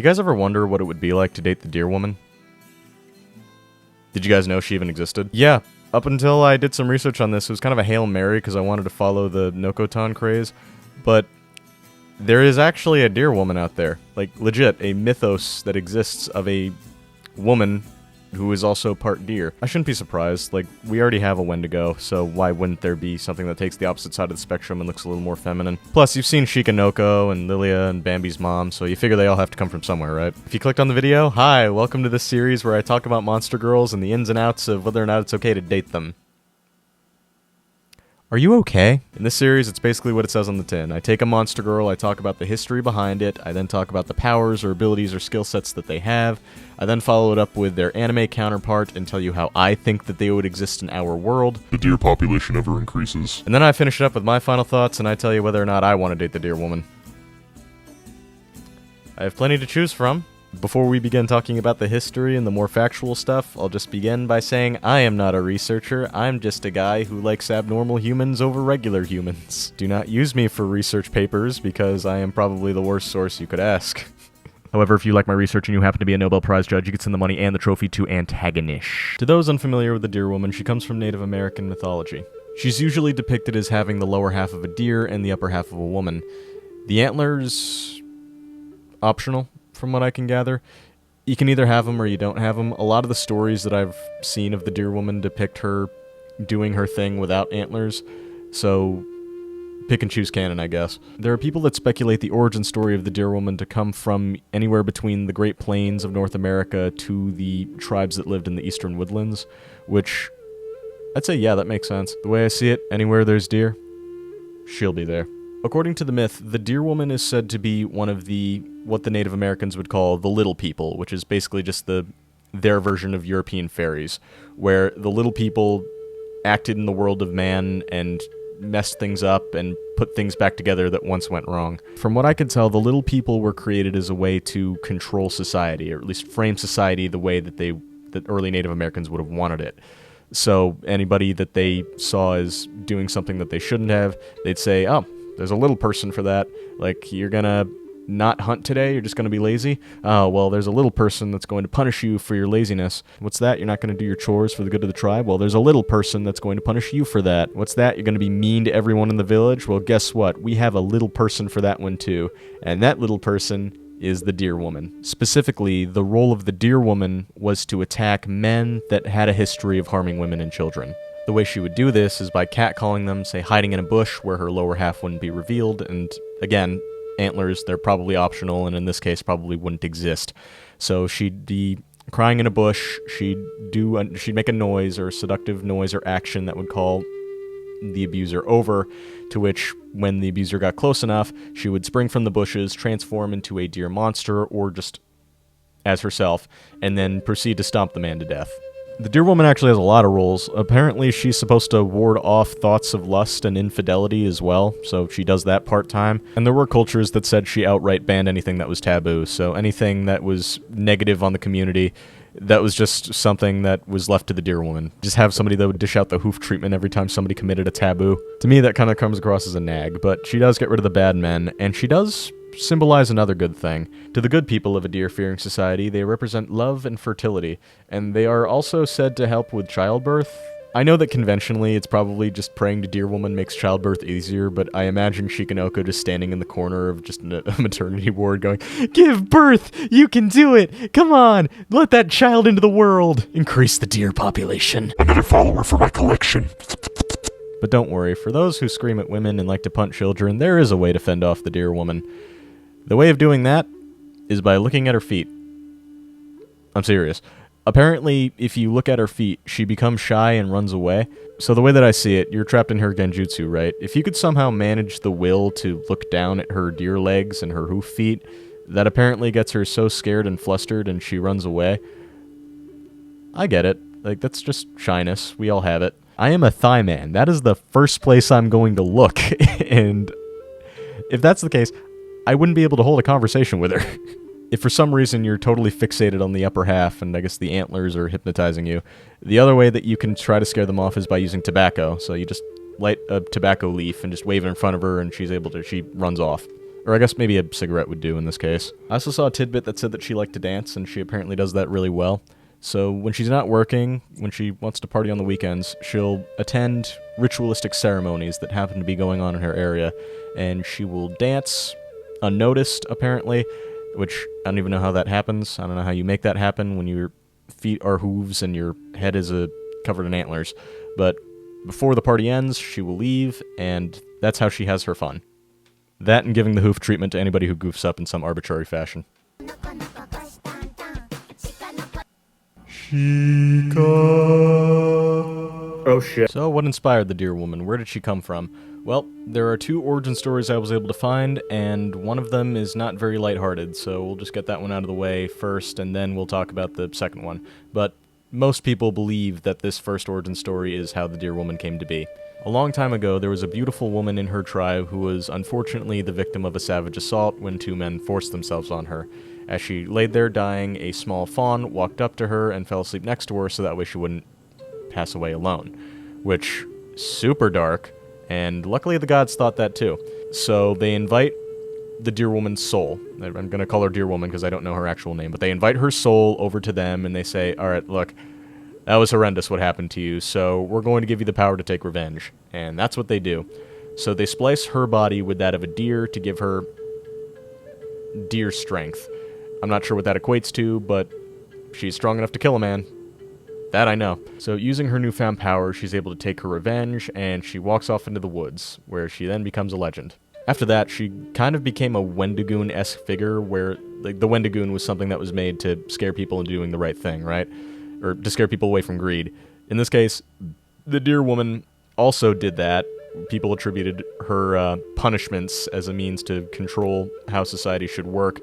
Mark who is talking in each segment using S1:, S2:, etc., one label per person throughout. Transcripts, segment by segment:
S1: You guys ever wonder what it would be like to date the deer woman? Did you guys know she even existed? Yeah, up until I did some research on this, it was kind of a Hail Mary because I wanted to follow the Nokotan craze, but there is actually a deer woman out there. Like, legit, a mythos that exists of a woman who is also part deer. I shouldn't be surprised. Like, we already have a Wendigo, so why wouldn't there be something that takes the opposite side of the spectrum and looks a little more feminine? Plus, you've seen Shikanoko and Lilia and Bambi's mom, so you figure they all have to come from somewhere, right? If you clicked on the video, hi, welcome to this series where I talk about monster girls and the ins and outs of whether or not it's okay to date them. Are you okay? In this series, it's basically what it says on the tin. I take a monster girl, I talk about the history behind it, I then talk about the powers or abilities or skill sets that they have, I then follow it up with their anime counterpart and tell you how I think that they would exist in our world.
S2: The deer population ever increases.
S1: And then I finish it up with my final thoughts and I tell you whether or not I want to date the deer woman. I have plenty to choose from. Before we begin talking about the history and the more factual stuff, I'll just begin by saying I am not a researcher, I'm just a guy who likes abnormal humans over regular humans. Do not use me for research papers, because I am probably the worst source you could ask. However, if you like my research and you happen to be a Nobel Prize judge, you can send the money and the trophy to Antagonish. To those unfamiliar with the deer woman, she comes from Native American mythology. She's usually depicted as having the lower half of a deer and the upper half of a woman. The antlers... optional, from what I can gather. You can either have them or you don't have them. A lot of the stories that I've seen of the deer woman depict her doing her thing without antlers, so pick and choose canon, I guess. There are people that speculate the origin story of the deer woman to come from anywhere between the Great Plains of North America to the tribes that lived in the eastern woodlands, which I'd say, yeah, that makes sense. The way I see it, anywhere there's deer, she'll be there. According to the myth, the deer woman is said to be one of what the Native Americans would call the little people, which is basically just their version of European fairies, where the little people acted in the world of man and messed things up and put things back together that once went wrong. From what I can tell, the little people were created as a way to control society, or at least frame society the way that early Native Americans would have wanted it. So anybody that they saw as doing something that they shouldn't have, they'd say, oh, there's a little person for that. Like, you're gonna not hunt today, you're just gonna be lazy? Oh, well, there's a little person that's going to punish you for your laziness. What's that? You're not gonna do your chores for the good of the tribe? Well, there's a little person that's going to punish you for that. What's that? You're gonna be mean to everyone in the village? Well, guess what? We have a little person for that one too. And that little person is the deer woman. Specifically, the role of the deer woman was to attack men that had a history of harming women and children. The way she would do this is by catcalling them, say hiding in a bush where her lower half wouldn't be revealed, and again, antlers, they're probably optional, and in this case probably wouldn't exist. So she'd be crying in a bush, she'd make a noise or a seductive noise or action that would call the abuser over, to which, when the abuser got close enough, she would spring from the bushes, transform into a deer monster, or just as herself, and then proceed to stomp the man to death. The deer woman actually has a lot of roles. Apparently she's supposed to ward off thoughts of lust and infidelity as well, so she does that part-time. And there were cultures that said she outright banned anything that was taboo, so anything that was negative on the community, that was just something that was left to the deer woman. Just have somebody that would dish out the hoof treatment every time somebody committed a taboo. To me, that kind of comes across as a nag, but she does get rid of the bad men, and she does symbolize another good thing. To the good people of a deer-fearing society, they represent love and fertility, and they are also said to help with childbirth. I know that conventionally it's probably just praying to deer woman makes childbirth easier, but I imagine Shikanoko just standing in the corner of just a maternity ward going, "Give birth! You can do it! Come on! Let that child into the world! Increase the deer population!"
S2: Another follower for my collection.
S1: But don't worry, for those who scream at women and like to punt children, there is a way to fend off the deer woman. The way of doing that is by looking at her feet. I'm serious. Apparently, if you look at her feet, she becomes shy and runs away. So the way that I see it, you're trapped in her genjutsu, right? If you could somehow manage the will to look down at her deer legs and her hoof feet, that apparently gets her so scared and flustered and she runs away. I get it. Like, that's just shyness. We all have it. I am a thigh man. That is the first place I'm going to look. And if that's the case, I wouldn't be able to hold a conversation with her. If for some reason you're totally fixated on the upper half, and I guess the antlers are hypnotizing you, the other way that you can try to scare them off is by using tobacco. So you just light a tobacco leaf and just wave it in front of her, and she runs off. Or I guess maybe a cigarette would do in this case. I also saw a tidbit that said that she liked to dance, and she apparently does that really well. So when she's not working, when she wants to party on the weekends, she'll attend ritualistic ceremonies that happen to be going on in her area, and she will dance unnoticed, apparently, which I don't even know how that happens. I don't know how you make that happen when your feet are hooves and your head is covered in antlers. But before the party ends, she will leave, and that's how she has her fun. That and giving the hoof treatment to anybody who goofs up in some arbitrary fashion.
S3: Oh shit.
S1: So what inspired the Deer Woman? Where did she come from? Well, there are 2 origin stories I was able to find, and one of them is not very lighthearted, so we'll just get that one out of the way first, and then we'll talk about the second one. But most people believe that this first origin story is how the Deer Woman came to be. A long time ago, there was a beautiful woman in her tribe who was unfortunately the victim of a savage assault when 2 men forced themselves on her. As she laid there dying, a small fawn walked up to her and fell asleep next to her so that way she wouldn't pass away alone. Which, super dark, and luckily the gods thought that too. So they invite the Deer Woman's soul. I'm going to call her Deer Woman because I don't know her actual name, but they invite her soul over to them and they say, alright, look, that was horrendous what happened to you, so we're going to give you the power to take revenge. And that's what they do. So they splice her body with that of a deer to give her deer strength. I'm not sure what that equates to, but she's strong enough to kill a man. That I know. So using her newfound power, she's able to take her revenge, and she walks off into the woods, where she then becomes a legend. After that, she kind of became a Wendigoon-esque figure, where the Wendigoon was something that was made to scare people into doing the right thing, right? Or to scare people away from greed. In this case, the Deer Woman also did that. People attributed her punishments as a means to control how society should work,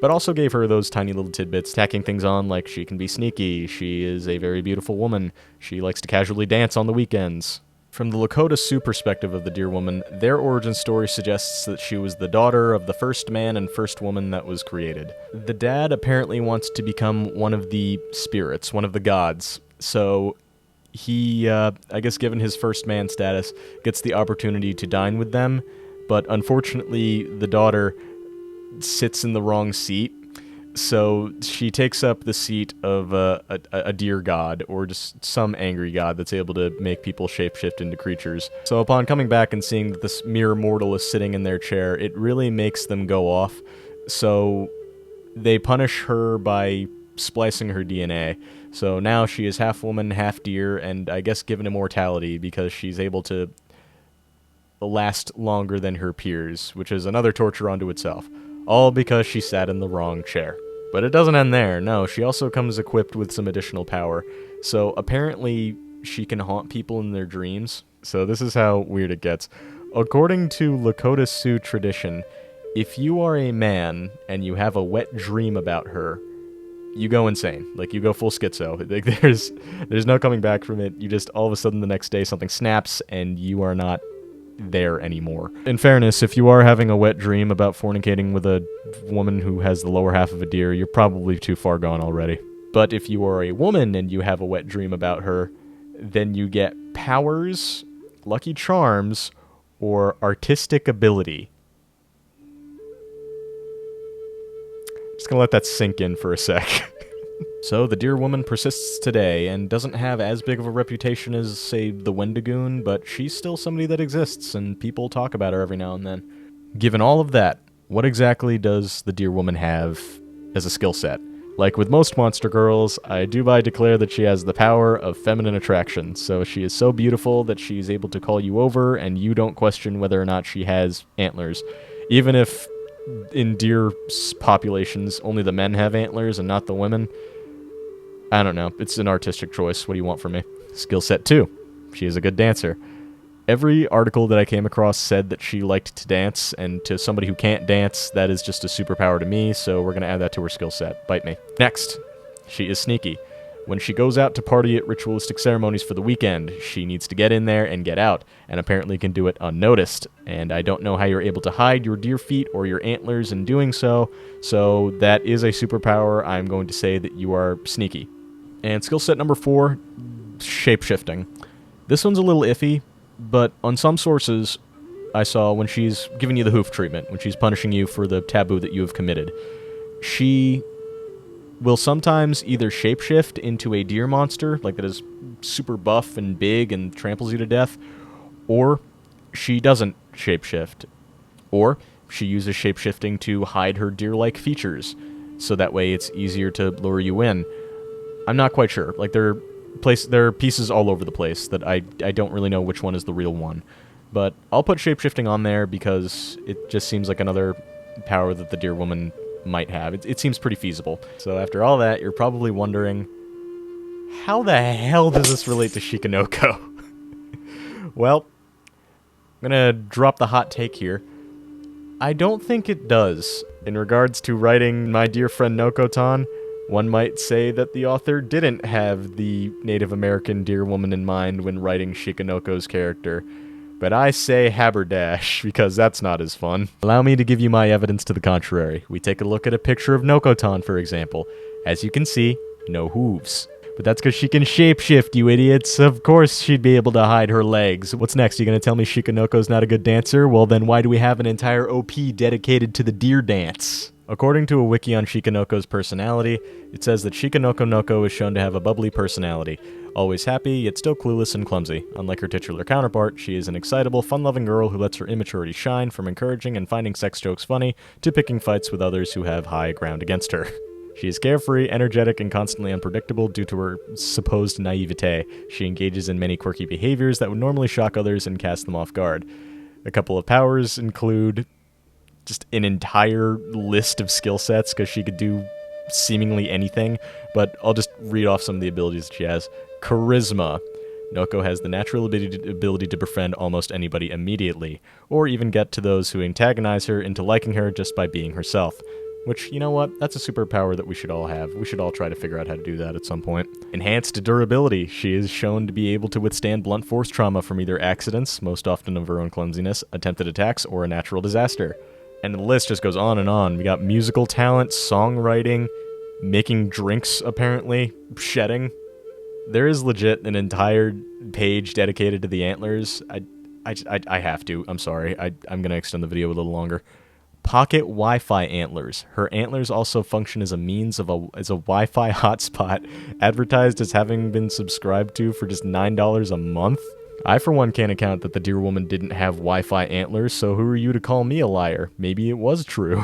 S1: but also gave her those tiny little tidbits, tacking things on like she can be sneaky, she is a very beautiful woman, she likes to casually dance on the weekends. From the Lakota Sioux perspective of the Deer Woman, their origin story suggests that she was the daughter of the first man and first woman that was created. The dad apparently wants to become one of the spirits, one of the gods, so he, I guess given his first man status, gets the opportunity to dine with them, but unfortunately the daughter sits in the wrong seat, so she takes up the seat of a deer god, or just some angry god that's able to make people shapeshift into creatures. So upon coming back and seeing that this mere mortal is sitting in their chair, it really makes them go off. So they punish her by splicing her DNA. So now she is half woman, half deer, and I guess given immortality because she's able to last longer than her peers, which is another torture unto itself. All because she sat in the wrong chair. But it doesn't end there, no, she also comes equipped with some additional power. So apparently she can haunt people in their dreams. So this is how weird it gets. According to Lakota Sioux tradition, if you are a man and you have a wet dream about her, you go insane. Like, you go full schizo. Like, there's no coming back from it. You just, all of a sudden the next day something snaps and you are not there anymore. In fairness, if you are having a wet dream about fornicating with a woman who has the lower half of a deer, you're probably too far gone already. But if you are a woman and you have a wet dream about her, then you get powers, lucky charms, or artistic ability. Just gonna let that sink in for a sec. So, the Deer Woman persists today, and doesn't have as big of a reputation as, say, the Wendigoon, but she's still somebody that exists, and people talk about her every now and then. Given all of that, what exactly does the Deer Woman have as a skill set? Like with most monster girls, I do declare that she has the power of feminine attraction, so she is so beautiful that she's able to call you over, and you don't question whether or not she has antlers. Even if, in deer populations, only the men have antlers and not the women. I don't know. It's an artistic choice. What do you want from me? Skill set 2. She is a good dancer. Every article that I came across said that she liked to dance, and to somebody who can't dance, that is just a superpower to me, so we're going to add that to her skill set. Bite me. Next, she is sneaky. When she goes out to party at ritualistic ceremonies for the weekend, she needs to get in there and get out, and apparently can do it unnoticed. And I don't know how you're able to hide your deer feet or your antlers in doing so that is a superpower. I'm going to say that you are sneaky. And skill set number 4, shapeshifting. This one's a little iffy, but on some sources, I saw when she's giving you the hoof treatment, when she's punishing you for the taboo that you have committed, she will sometimes either shapeshift into a deer monster, like that is super buff and big and tramples you to death, or she doesn't shapeshift, or she uses shapeshifting to hide her deer-like features, so that way it's easier to lure you in. I'm not quite sure. Like, there are pieces all over the place that I don't really know which one is the real one. But I'll put shapeshifting on there because it just seems like another power that the deer woman might have. It seems pretty feasible. So after all that, you're probably wondering, how the hell does this relate to Shikanoko? Well, I'm gonna drop the hot take here. I don't think it does. In regards to writing My Dear Friend Nokotan, one might say that the author didn't have the Native American deer woman in mind when writing Shikanoko's character. But I say haberdash, because that's not as fun. Allow me to give you my evidence to the contrary. We take a look at a picture of Nokotan, for example. As you can see, no hooves. But that's because she can shapeshift, you idiots. Of course she'd be able to hide her legs. What's next? You gonna tell me Shikanoko's not a good dancer? Well then why do we have an entire OP dedicated to the deer dance? According to a wiki on Shikanoko's personality, it says that Shikanoko Noko is shown to have a bubbly personality. Always happy, yet still clueless and clumsy. Unlike her titular counterpart, she is an excitable, fun-loving girl who lets her immaturity shine, from encouraging and finding sex jokes funny, to picking fights with others who have high ground against her. She is carefree, energetic, and constantly unpredictable due to her supposed naivete. She engages in many quirky behaviors that would normally shock others and cast them off guard. A couple of powers include just an entire list of skill sets, because she could do seemingly anything, but I'll just read off some of the abilities that she has. Charisma. Noko has the natural ability to befriend almost anybody immediately, or even get to those who antagonize her into liking her just by being herself. Which, you know what, that's a superpower that we should all have. We should all try to figure out how to do that at some point. Enhanced durability. She is shown to be able to withstand blunt force trauma from either accidents, most often of her own clumsiness, attempted attacks, or a natural disaster. And the list just goes on and on. We got musical talent, songwriting, making drinks, apparently, shedding. There is legit an entire page dedicated to the antlers. I have to. I'm sorry. I'm going to extend the video a little longer. Pocket Wi-Fi antlers. Her antlers also function as a means of as a Wi-Fi hotspot, advertised as having been subscribed to for just $9 a month. I, for one, can't account that the deer woman didn't have Wi-Fi antlers, so who are you to call me a liar? Maybe it was true.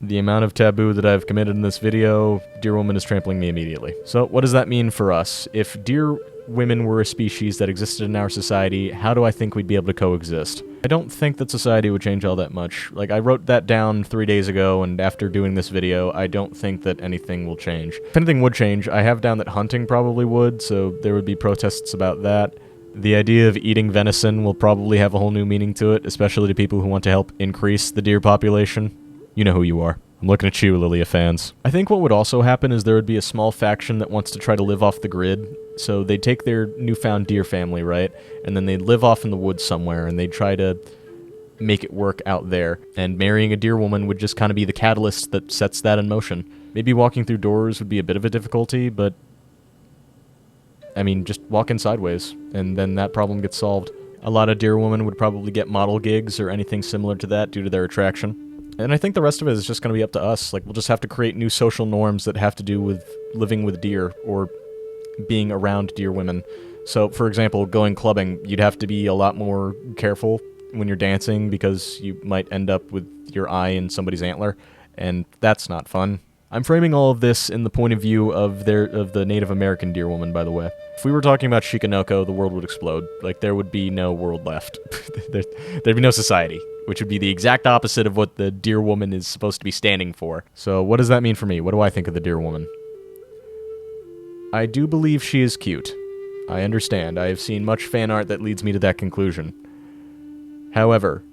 S1: The amount of taboo that I've committed in this video, deer woman is trampling me immediately. So what does that mean for us? If deer women were a species that existed in our society, how do I think we'd be able to coexist? I don't think that society would change all that much. Like, I wrote that down 3 days ago, and after doing this video, I don't think that anything will change. If anything would change, I have down that hunting probably would, so there would be protests about that. The idea of eating venison will probably have a whole new meaning to it, especially to people who want to help increase the deer population. You know who you are. I'm looking at you, Lilia fans. I think what would also happen is there would be a small faction that wants to try to live off the grid. So they'd take their newfound deer family, right? And then they'd live off in the woods somewhere, and they'd try to make it work out there. And marrying a deer woman would just kind of be the catalyst that sets that in motion. Maybe walking through doors would be a bit of a difficulty, but I mean, just walk in sideways, and then that problem gets solved. A lot of deer women would probably get model gigs or anything similar to that due to their attraction. And I think the rest of it is just going to be up to us. Like, we'll just have to create new social norms that have to do with living with deer or being around deer women. So, for example, going clubbing, you'd have to be a lot more careful when you're dancing because you might end up with your eye in somebody's antler, and that's not fun. I'm framing all of this in the point of view of the Native American deer woman, by the way. If we were talking about Shikanoko, the world would explode. Like, there would be no world left. There'd be no society, which would be the exact opposite of what the deer woman is supposed to be standing for. So what does that mean for me? What do I think of the deer woman? I do believe she is cute. I understand. I have seen much fan art that leads me to that conclusion. However,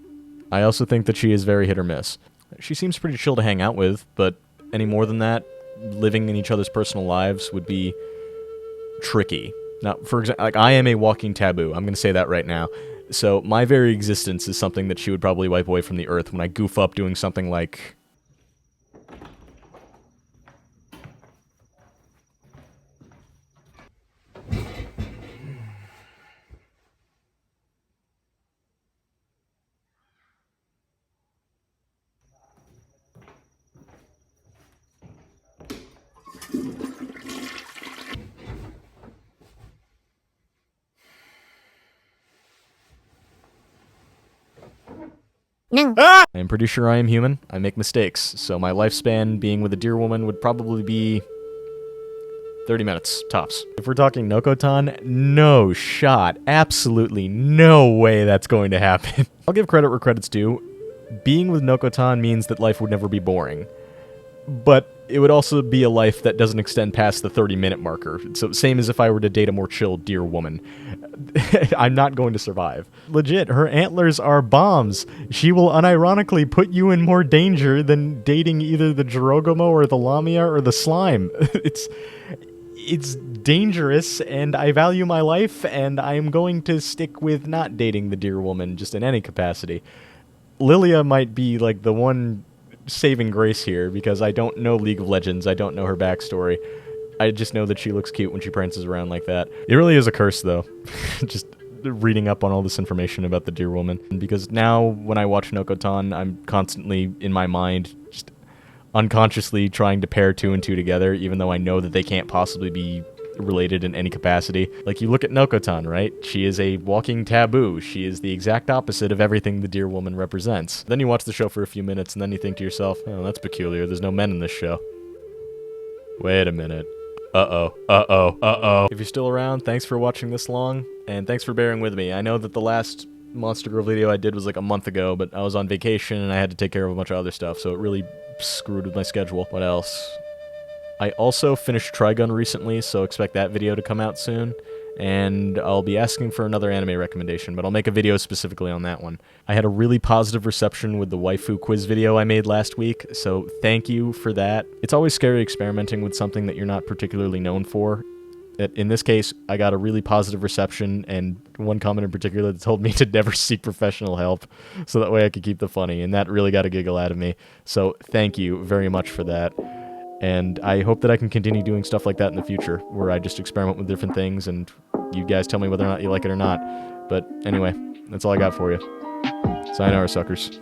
S1: I also think that she is very hit or miss. She seems pretty chill to hang out with, but any more than that, living in each other's personal lives would be tricky. Now, for example, like, I am a walking taboo. I'm going to say that right now. So my very existence is something that she would probably wipe away from the earth when I goof up doing something like... I am pretty sure I am human. I make mistakes, so my lifespan being with a deer woman would probably be 30 minutes, tops. If we're talking Nokotan, no shot. Absolutely no way that's going to happen. I'll give credit where credit's due. Being with Nokotan means that life would never be boring. But it would also be a life that doesn't extend past the 30-minute marker. So same as if I were to date a more chill deer woman. I'm not going to survive. Legit, her antlers are bombs. She will unironically put you in more danger than dating either the Jirogumo or the Lamia or the slime. It's dangerous, and I value my life, and I am going to stick with not dating the deer woman, just in any capacity. Lilia might be, like, the one saving grace here, because I don't know League of Legends, I don't know her backstory. I just know that she looks cute when she prances around like that. It really is a curse, though, just reading up on all this information about the deer woman. Because now, when I watch Nokotan, I'm constantly, in my mind, just unconsciously trying to pair two and two together, even though I know that they can't possibly be related in any capacity. Like, you look at Nokotan, right? She is a walking taboo. She is the exact opposite of everything the deer woman represents. Then you watch the show for a few minutes, and then you think to yourself, oh, that's peculiar. There's no men in this show. Wait a minute. Uh-oh. If you're still around, thanks for watching this long, and thanks for bearing with me. I know that the last Monster Girl video I did was like a month ago, but I was on vacation, and I had to take care of a bunch of other stuff, so it really screwed with my schedule. What else? I also finished Trigun recently, so expect that video to come out soon, and I'll be asking for another anime recommendation, but I'll make a video specifically on that one. I had a really positive reception with the waifu quiz video I made last week, so thank you for that. It's always scary experimenting with something that you're not particularly known for. In this case, I got a really positive reception, and one comment in particular that told me to never seek professional help, so that way I could keep the funny, and that really got a giggle out of me. So thank you very much for that. And I hope that I can continue doing stuff like that in the future, where I just experiment with different things, and you guys tell me whether or not you like it or not. But anyway, that's all I got for you. Sayonara, suckers.